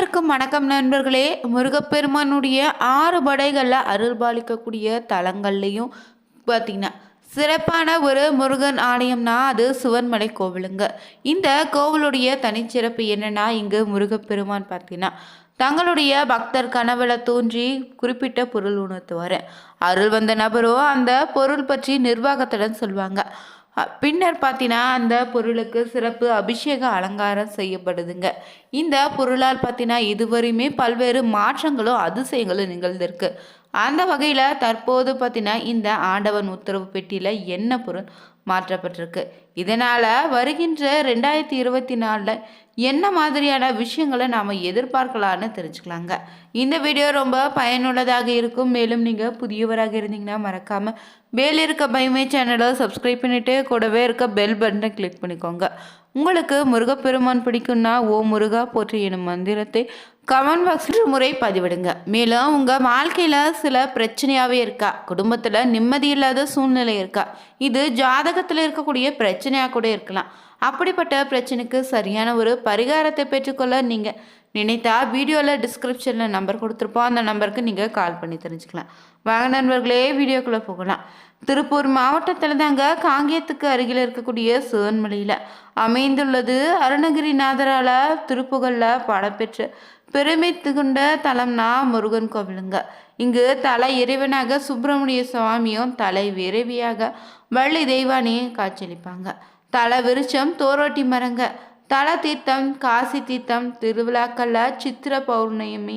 அனைவருக்கும் வணக்கம் நண்பர்களே. முருகப்பெருமானுடைய 6 படைகளில் அருள்பாலிக்கக்கூடிய தலங்கள்லையும் பார்த்திங்கன்னா சிறப்பான ஒரு முருகன் ஆலயம்னா அது சிவன்மலை கோவிலுங்க. இந்த கோவிலுடைய தனிச்சிறப்பு என்னென்னா, இங்கு முருகப்பெருமான் பார்த்திங்கன்னா தங்களுடைய பக்தர் கனவுல தோன்றி குறிப்பிட்ட பொருள் உணர்த்துவார். அருள் வந்த நபரோ அந்த பொருள் பற்றி நிர்வாகத்துடன் சொல்லுவாங்க. பின்னர் பார்த்தீங்கன்னா அந்த பொருளுக்கு சிறப்பு அபிஷேக அலங்காரம் செய்யப்படுதுங்க. இந்த பொருளால் பார்த்தீங்கன்னா இதுவரையுமே பல்வேறு மாற்றங்களும் அதிசயங்களும் நிகழ்ந்திருக்கு. அந்த வகையில் தற்போது பார்த்தீங்கன்னா இந்த ஆண்டவன் உத்தரவு பெட்டியில் என்ன பொருள் மாற்றப்பட்டிருக்கு, இதனால் வருகின்ற 2024 என்ன மாதிரியான விஷயங்களை நாம் எதிர்பார்க்கலான்னு தெரிஞ்சுக்கலாங்க. இந்த வீடியோ ரொம்ப பயனுள்ளதாக இருக்கும். மேலும் நீங்கள் புதியவராக இருந்தீங்கன்னா மறக்காமல் மேல் இருக்க பைமே சேனலை சப்ஸ்கிரைப் பண்ணிவிட்டு கூடவே இருக்க பெல் பட்டனை கிளிக் பண்ணிக்கோங்க. உங்களுக்கு முருகப்பெருமான் பிடிக்கும்னா ஓ முருகா போற்றி எனும் மந்திரத்தை கமெண்ட் பாக்ஸில் முறை பதிவிடுங்க. மேலும் உங்கள் வாழ்க்கையில் சில பிரச்சனையாகவே இருக்கா, குடும்பத்தில் நிம்மதி இல்லாத சூழ்நிலை இருக்கா, இது ஜாதகத்தில் இருக்கக்கூடிய பிரச்சனையாக கூட இருக்கலாம். அப்படிப்பட்ட பிரச்சனைக்கு சரியான ஒரு பரிகாரத்தை பெற்றுக்கொள்ள நீங்கள் நினைத்தா வீடியோவில் டிஸ்கிரிப்ஷனில் நம்பர் கொடுத்துருப்போம். அந்த நம்பருக்கு நீங்கள் கால் பண்ணி தெரிஞ்சுக்கலாம். வாங்க நண்பர்களே, வீடியோக்குள்ளே போகலாம். திருப்பூர் மாவட்டத்தில் தாங்க காங்கேயத்துக்கு அருகில் இருக்கக்கூடிய சிவன்மலையில் அமைந்துள்ளது அருணகிரிநாதரால் திருப்புகழில் பாடப்பெற்ற பெருமை கொண்ட தலம்னா முருகன் கோவிலுங்க. இங்கு தலை இறைவனாக சுப்பிரமணிய சுவாமியும் தலை விரைவியாக வள்ளி தெய்வானியும் காட்சியளிப்பாங்க. தலை விருச்சம் தோரோட்டி மரங்க, தல தீர்த்தம் காசி தீர்த்தம் திருவிழாக்களில் சித்திர பௌர்ணமி,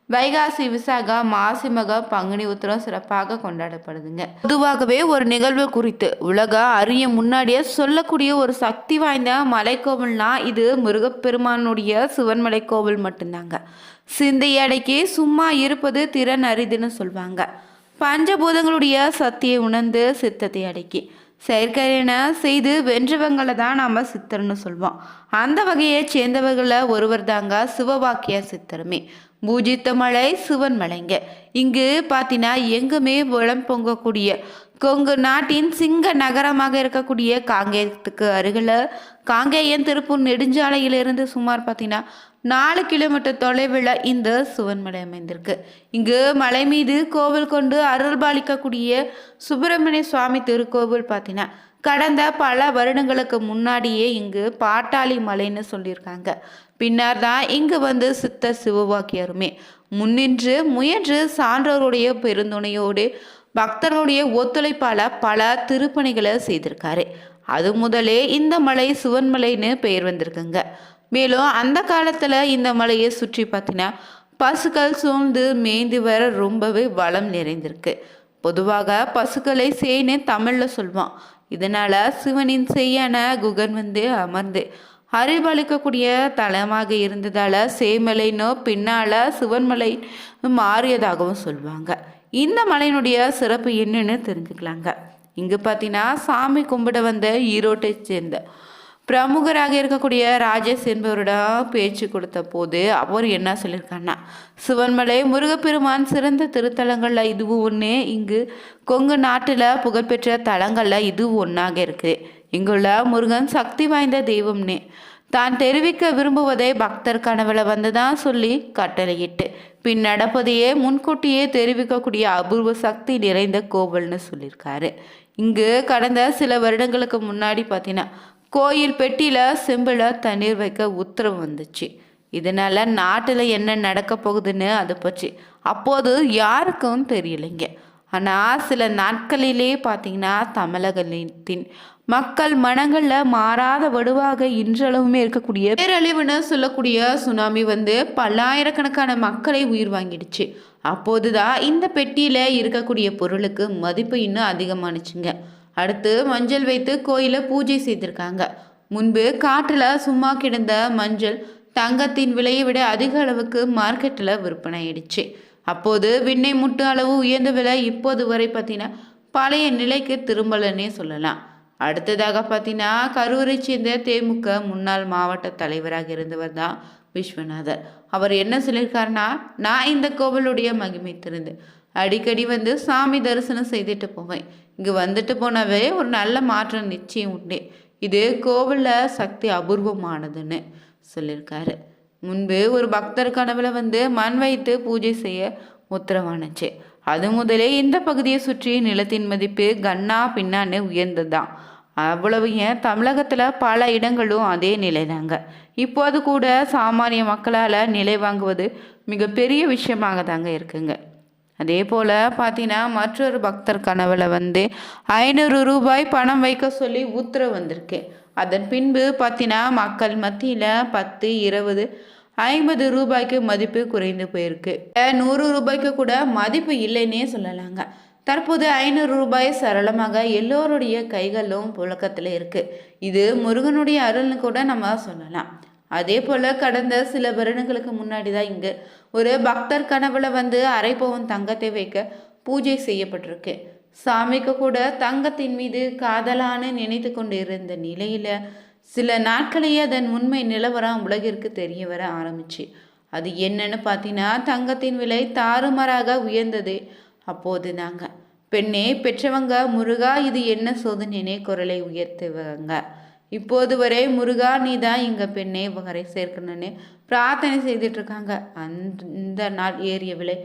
வைகாசி விசாகா, மாசிமக, பங்குனி உத்திரம் சிறப்பாக கொண்டாடப்படுதுங்க. பொதுவாகவே ஒரு நிகழ்வு குறித்து உலக அறிய முன்னாடியே சொல்லக்கூடிய ஒரு சக்தி வாய்ந்த மலைக்கோவில்னா இது முருகப்பெருமானுடைய சிவன்மலை கோவில் மட்டும்தாங்க. சிந்தையடைக்கி சும்மா இருப்பது திறன் அரிதுன்னு சொல்லுவாங்க. பஞ்சபூதங்களுடைய சக்தியை உணர்ந்து சித்தத்தை அடக்கி செயற்கையென செய்து வென்றவங்களை தான் நாம் சித்தர்னு சொல்வோம். அந்த வகையை சேர்ந்தவர்களில் ஒருவர் தாங்க சிவவாக்கிய சித்தருமே. பூஜித்த மலை சிவன் மலைங்க. இங்கு பார்த்தீங்கன்னா எங்குமே வளம் பொங்கக்கூடிய கொங்கு நாட்டின் சிங்க நகரமாக இருக்கக்கூடிய காங்கேயத்துக்கு அருகில் காங்கேயன் திருப்பூர் நெடுஞ்சாலையிலிருந்து சுமார் பார்த்தீங்கன்னா 4 கிலோமீட்டர் தொலைவில் இந்த சிவன்மலை அமைந்திருக்கு. இங்கு மலை மீது கோவில் கொண்டு அருள்பாலிக்கக்கூடிய சுப்பிரமணிய சுவாமி திருக்கோவில் பார்த்தீங்கன்னா கடந்த பல வருடங்களுக்கு முன்னாடியே இங்கு பாட்டாளி மலைன்னு சொல்லியிருக்காங்க. பின்னர் தான் இங்கு வந்து சித்த சிவவாக்கியருமே முன்னின்று முயன்று சான்றோருடைய பெருந்துணையோடு பக்தர்களுடைய ஒத்துழைப்பால் பல திருப்பணிகளை செய்திருக்காரு. அது முதலே இந்த மலை சிவன்மலைன்னு பெயர் வந்திருக்குங்க. மேலும் அந்த காலத்தில் இந்த மலையை சுற்றி பார்த்தீங்கன்னா பசுக்கள் சூழ்ந்து மேய்ந்து வர ரொம்பவே வளம் நிறைந்திருக்கு. பொதுவாக பசுக்களை சேன்னு தமிழில் சொல்லுவான். இதனால் சிவனின் செய்யான குகன் வந்து அமர்ந்து அருள்பாலிக்கக்கூடிய தலமாக இருந்ததால் சேமலைன்னு பின்னால் சிவன்மலை மாறியதாகவும் சொல்லுவாங்க. இந்த மலையினுடைய சிறப்பு என்னன்னு தெரிஞ்சுக்கலாங்க. இங்கே பார்த்தீங்கன்னா சாமி கும்பிட வந்த ஈரோட்டை சேர்ந்த பிரமுகராக இருக்கக்கூடிய ராஜேஷ் என்பவரோட பேச்சு கொடுத்த போது அவர் என்ன சொல்லியிருக்காருன்னா, சிவன்மலை முருகப்பெருமான் சிறந்த திருத்தலங்களில் இதுவும் ஒன்று. இங்கு கொங்கு நாட்டில் புகழ்பெற்ற தலங்களில் இதுவும் ஒன்றாக இருக்குது. இங்குள்ள முருகன் சக்தி வாய்ந்த தெய்வம்னே தான் தெரிவிக்க விரும்புவதை பக்தர் கனவுல வந்து தான் சொல்லி கட்டளையிட்டு பின் நடப்பதையே முன்கூட்டியே தெரிவிக்கக்கூடிய அபூர்வ சக்தி நிறைந்த கோவில்னு சொல்லியிருக்காரு. இங்கு கடந்த சில வருடங்களுக்கு முன்னாடி பார்த்தீங்கன்னா கோயில் பெட்டியில் செம்பில் தண்ணீர் வைக்க உத்தரவு வந்துச்சு. இதனால் நாட்டில் என்ன நடக்க போகுதுன்னு அதை பற்றி அப்போது யாருக்கும் தெரியலைங்க. ஆனால் சில நாட்களிலே பார்த்தீங்கன்னா தமிழகத்தின் மக்கள் மனங்களில் மாறாத வடுவாக இன்றளவுமே இருக்கக்கூடிய பேரழிவுன்னு சொல்லக்கூடிய சுனாமி வந்து பல்லாயிரக்கணக்கான மக்களை உயிர் வாங்கிடுச்சு. அப்போது தான் இந்த பெட்டியில் இருக்கக்கூடிய பொருளுக்கு மதிப்பு இன்னும் அதிகமானுச்சுங்க. அடுத்து மஞ்சள் வைத்து கோயிலை பூஜை செய்திருக்காங்க. முன்பு காற்றில் சும்மா கிடந்த மஞ்சள் தங்கத்தின் விலையை விட அதிக அளவுக்கு மார்க்கெட்டில் விற்பனை ஆயிடுச்சு. அப்போது விண்ணை முட்டு அளவு உயர்ந்த விலை இப்போது வரை பார்த்தீங்கன்னா பழைய நிலைக்கு திரும்பலன்னே சொல்லலாம். அடுத்ததாக பார்த்தீங்கன்னா கரூரை சேர்ந்த தேமுக முன்னாள் மாவட்ட தலைவராக இருந்தவர் தான் விஸ்வநாதர். அவர் என்ன சொல்லியிருக்காருன்னா, நான் இந்த கோவிலுடைய மகிமை தெரிந்து அடிக்கடி வந்து சாமி தரிசனம் செய்துட்டு போவேன். இங்கே வந்துட்டு போனவே ஒரு நல்ல மாற்றம் நிச்சயம் உண்டு. இது கோவிலில் சக்தி அபூர்வமானதுன்னு சொல்லியிருக்காரு. முன்பு ஒரு பக்தர் கனவுல மண் வைத்து பூஜை செய்ய உத்தரவானுச்சு. அது முதலே இந்த பகுதியை சுற்றி நிலத்தின் மதிப்பு கன்னா பின்னான்னு உயர்ந்ததுதான். அவ்வளவு ஏன் தமிழகத்தில் பல இடங்களும் அதே நிலைதாங்க. இப்போது கூட சாமானிய மக்களால் நிலை வாங்குவது மிகப்பெரிய விஷயமாக தாங்க இருக்குங்க. அதே போல் பார்த்தீங்கன்னா மற்றொரு பக்தர் கனவுல 500 ரூபாய் பணம் வைக்க சொல்லி உத்தரவு வந்திருக்கு. அதன் பின்பு பார்த்தீங்கன்னா மக்கள் மத்தியில் 10, 20, 50 ரூபாய்க்கு மதிப்பு குறைந்து போயிருக்கு. 100 ரூபாய்க்கு கூட மதிப்பு இல்லைன்னே சொல்லலாங்க. தற்போது 500 ரூபாய் சரளமாக எல்லோருடைய கைகளும் புழக்கத்தில் இருக்கு. இது முருகனுடைய அருள்னு கூட நம்ம சொல்லலாம். அதே போல் கடந்த சில வருடங்களுக்கு முன்னாடி தான் இங்கே ஒரு பக்தர் கனவுல அரை பவுன் தங்கத்தை வைக்க பூஜை செய்யப்பட்டிருக்கு. சாமிக்கு கூட தங்கத்தின் மீது காதலான்னு நினைத்து கொண்டு இருந்த நிலையில் சில நாட்களையே அதன் உண்மை நிலவரம் உலகிற்கு தெரிய வர ஆரம்பிச்சு. அது என்னன்னு பார்த்தீங்கன்னா தங்கத்தின் விலை தாறுமாறாக உயர்ந்தது. அப்போது நாங்கள் பெண்ணே பெற்றவங்க முருகா இது என்ன சோதனைனே குரலை உயர்த்துவாங்க. இப்போது வரை முருகா நீ தான் எங்கள் பெண்ணை வரை சேர்க்கணும்னு பிரார்த்தனை செய்துட்டு இருக்காங்க. இந்த நாள் ஏறிய விலை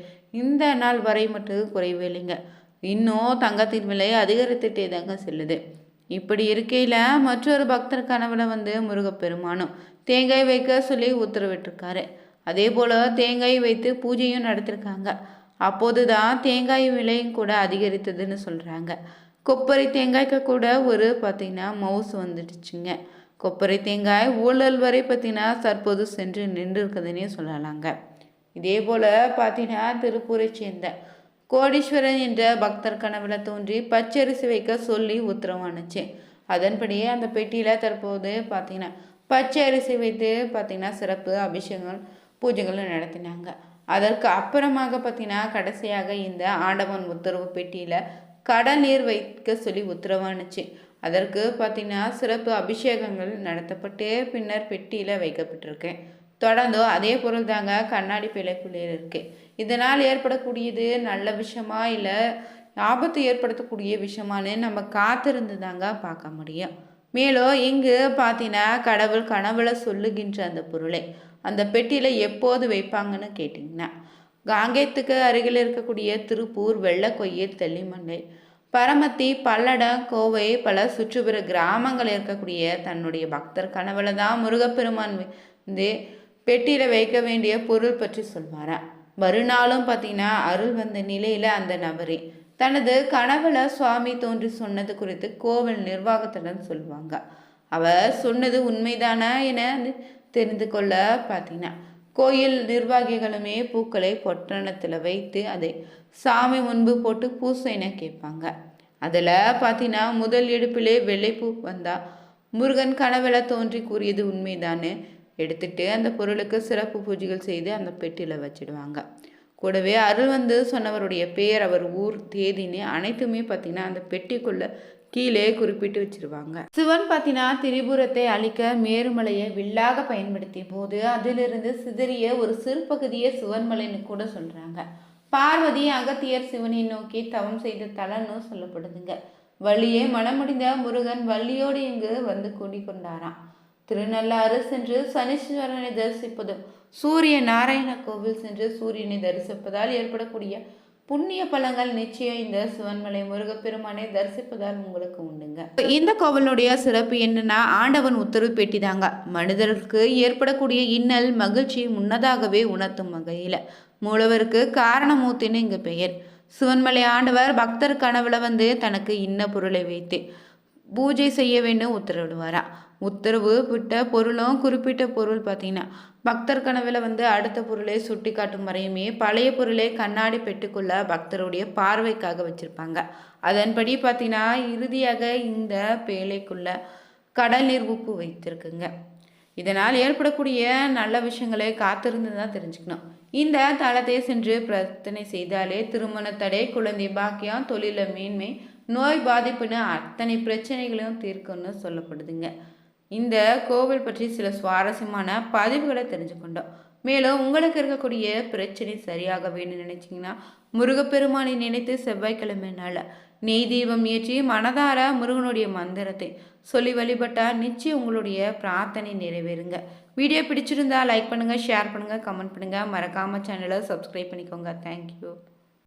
இந்த நாள் வரை மட்டும் குறைவே இல்லைங்க. இன்னும் தங்கத்தின் விலை அதிகரித்துட்டே தாங்க செல்லுது. இப்படி இருக்கையில் மற்றொரு பக்தர் கனவுல முருகப்பெருமானும் தேங்காய் வைக்க சொல்லி உத்தரவிட்டிருக்காரு. அதே போல் தேங்காய் வைத்து பூஜையும் நடத்திருக்காங்க. அப்போது தான் தேங்காய் விலையும் கூட அதிகரித்ததுன்னு சொல்கிறாங்க. கொப்பரை தேங்காய்க்கு கூட ஒரு பார்த்தீங்கன்னா மவுஸ் வந்துடுச்சுங்க. கொப்பரை தேங்காய் ஊழல் வரை பார்த்தீங்கன்னா தற்போது சென்று நின்று இருக்குதுன்னே சொல்லலாங்க. இதே போல் பார்த்தீங்கன்னா திருப்பூரை சேர்ந்த கோடீஸ்வரன் என்ற பக்தர் கனவுல தோன்றி பச்சரிசி வைக்க சொல்லி உத்தரவானுச்சு. அதன்படியே அந்த பெட்டியில் தற்போது பார்த்தீங்கன்னா பச்சை அரிசி வைத்து பார்த்தீங்கன்னா சிறப்பு அபிஷேகங்கள் பூஜைகளும் நடத்தினாங்க. அதற்கு அப்புறமாக பார்த்தீங்கன்னா கடைசியாக இந்த ஆண்டவன் உத்தரவு பெட்டியில் கடல் நீர் வைக்க சொல்லி உத்தரவானுச்சு. அதற்கு பார்த்தீங்கன்னா சிறப்பு அபிஷேகங்கள் நடத்தப்பட்டு பின்னர் பெட்டியில் வைக்கப்பட்டிருக்கேன். தொடர்ந்து அதே பொருள் தாங்க கண்ணாடி பிழைக்குள்ளே இருக்கு. இதனால் ஏற்படக்கூடியது நல்ல விஷயமா இல்லை ஆபத்து ஏற்படுத்தக்கூடிய விஷயமானு நம்ம காத்திருந்து தாங்க பார்க்க முடியும். மேலும் இங்கு பார்த்தீங்கன்னா கடவுள் கனவுல சொல்லுகின்ற அந்த பொருளை அந்த பெட்டியில் எப்போது வைப்பாங்கன்னு கேட்டிங்கன்னா காங்கேயத்துக்கு அருகில் இருக்கக்கூடிய திருப்பூர், வெள்ளக்கோயில், தெல்லிமண்டை, பரமத்தி, பல்லடம், கோவை பல சுற்றுப்புற கிராமங்கள் இருக்கக்கூடிய தன்னுடைய பக்தர் கனவுல தான் முருகப்பெருமான் பெட்டியில் வைக்க வேண்டிய பொருள் பற்றி சொல்வாராம். மறுநாளும் பார்த்தீங்கன்னா அருள் வந்த நிலையில் அந்த நபரே தனது கனவுல சுவாமி தோன்றி சொன்னது குறித்து கோவில் நிர்வாகத்திடம் சொல்லுவாங்க. அவர் சொன்னது உண்மைதானா என தெரிந்து கொள்ள பார்த்தீங்கன்னா கோயில் நிர்வாகிகளுமே பூக்களை பொட்டணத்தில் வைத்து அதை சாமி முன்பு போட்டு பூசைன்னு கேட்பாங்க. அதில் பார்த்தீங்கன்னா முதல் எடுப்பிலே வெள்ளைப்பூ வந்தால் முருகன் கனவுல தோன்றி கூறியது உண்மைதான்னு எடுத்துட்டு அந்த பொருளுக்கு சிறப்பு பூஜைகள் செய்து அந்த பெட்டியில் வச்சிடுவாங்க. கூடவே அருள் சொன்னவருடைய பெயர், அவர் ஊர், தேதின்னு அனைத்துமே பார்த்தீங்கன்னா அந்த பெட்டிக்குள்ள கீழே குறிப்பிட்டு வச்சிருவாங்க. சிவன் பார்த்தீங்கன்னா திரிபுரத்தை அழிக்க மேருமலையை வில்லாக பயன்படுத்திய போது அதிலிருந்து சிதறிய ஒரு சிறு பகுதியை சிவன்மலைன்னு கூட சொல்றாங்க. பார்வதி அகத்தியர் சிவனை நோக்கி தவம் செய்த தலன்னு சொல்லப்படுதுங்க. வள்ளியே மனமுடிந்த முருகன் வள்ளியோடு இங்கு கூடிக்கொண்டாராம். திருநள்ளாறு சென்று சனீஸ்வரனை தரிசிப்பதும் சூரிய நாராயண கோவில் சென்று சூரியனை தரிசிப்பதால் ஏற்படக்கூடிய புண்ணிய பலங்கள் நிச்சயம் இந்த சிவன்மலை முருகப்பெருமானை தரிசிப்பதால் உங்களுக்கு உண்டுங்க. இந்த கோவிலுடைய சிறப்பு என்னன்னா ஆண்டவன் உத்தரவு பெட்டிதாங்க. மனிதருக்கு ஏற்படக்கூடிய இன்னல் மகிழ்ச்சி முன்னதாகவே உணர்த்தும் வகையில் மூலவருக்கு காரணமூர்த்தின்னு இங்கு பெயர். சிவன்மலை ஆண்டவர் பக்தர் கனவுல தனக்கு இன்ன பொருளை வைத்து பூஜை செய்ய வேண்டும் உத்தரவிடுவாரா. உத்தரவு விட்ட பொருளும் குறிப்பிட்ட பொருள் பார்த்தீங்கன்னா பக்தர் கனவுல அடுத்த பொருளை சுட்டி காட்டும் வரையுமே பழைய பொருளை கண்ணாடி பெட்டுக்குள்ள பக்தருடைய பார்வைக்காக வச்சிருப்பாங்க. அதன்படி பார்த்தீங்கன்னா இறுதியாக இந்த பேழைக்குள்ள கடல் நீர் உப்பு வைத்திருக்குங்க. இதனால் ஏற்படக்கூடிய நல்ல விஷயங்களை காத்திருந்து தான் தெரிஞ்சுக்கணும். இந்த தளத்தை சென்று பிரார்த்தனை செய்தாலே திருமண தடை, குழந்தை பாக்கியம், தொழில மேன்மை, நோய் பாதிப்புன்னு அத்தனை பிரச்சனைகளையும் தீர்க்கும்னு சொல்லப்படுதுங்க. இந்த கோவில் பற்றி சில சுவாரஸ்யமான பதிவுகளை தெரிஞ்சுக்கொண்டோம். மேலும் உங்களுக்கு இருக்கக்கூடிய பிரச்சனை சரியாக வேணும்னு நினைச்சிங்கன்னா முருகப்பெருமானை நினைத்து செவ்வாய்க்கிழமை நாள் நெய் தீபம் ஏற்றி மனதார முருகனுடைய மந்திரத்தை சொல்லி வழிபட்டால் நிச்சயம் உங்களுடைய பிரார்த்தனை நிறைவேறுங்க. வீடியோ பிடிச்சிருந்தா லைக் பண்ணுங்கள், ஷேர் பண்ணுங்கள், கமெண்ட் பண்ணுங்கள். மறக்காமல் சேனலை சப்ஸ்கிரைப் பண்ணிக்கோங்க. தேங்க்யூ.